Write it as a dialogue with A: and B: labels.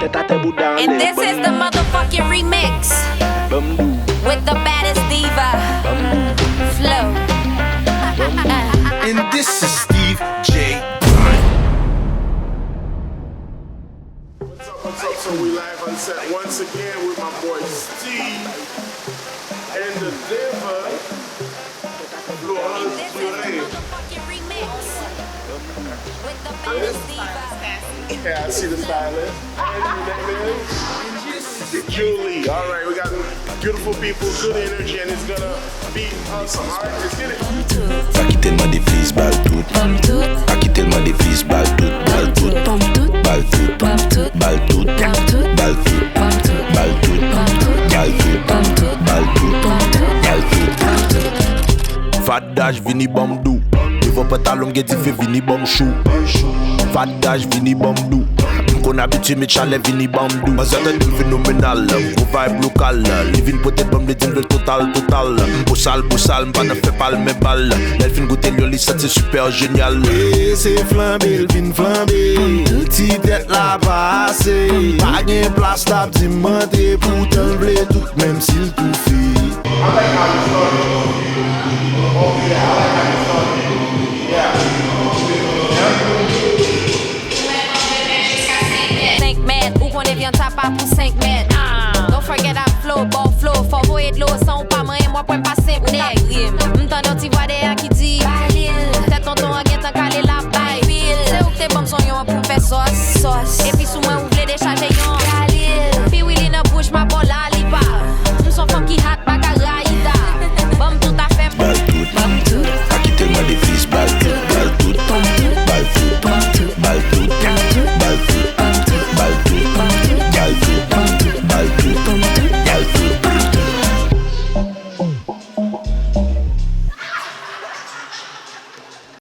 A: And this is the motherfucking remix with the baddest diva, Flow.
B: And this is Steve J.
C: What's up? So we live on set once again with my boy Steve and the diva, Florence Puree. Yeah, I see the stylist. And your name is? Julie. All right, we got beautiful people, good energy, and it's gonna be awesome. All right, let's get it.
B: Aqui tellement des fils, balle tout. Aqui tellement des fils, balle tout, balle tout, balle tout, balle tout, balle tout, balle tout, balle tout, balle tout, balle tout, balle tout. Fadage vini bamdou. Faut pas talonguer di fait vini bam chou. Fadage vini bamdou. Qu'on habitué mais chalet vini bamdou. Mas c'est un phénoménal, gros vibe local. Living pote bam de dingle total. Boussal, m'pas ne fait pas le même balle. L'elfin goûter l'oli, ça c'est super génial. Et c'est flambé, l'vin flambé. Si tête la passe, pas gain place la dimandé. Pour t'enlever tout, même s'il tout fait.
C: I like how you started. Oh yeah, I like how you started. Yeah.
A: 5 mètres, ou qu'on devient tapa pour 5 mètres. Don't forget I flow, bon flow. Faut voyer de l'eau sans pas main, moi point pas 5 nègres. M'tendons t'y vois des qui dit tête tonton a guet en calé la baille. C'est où que t'es bon son yon pour faire sauce. Et puis sous moi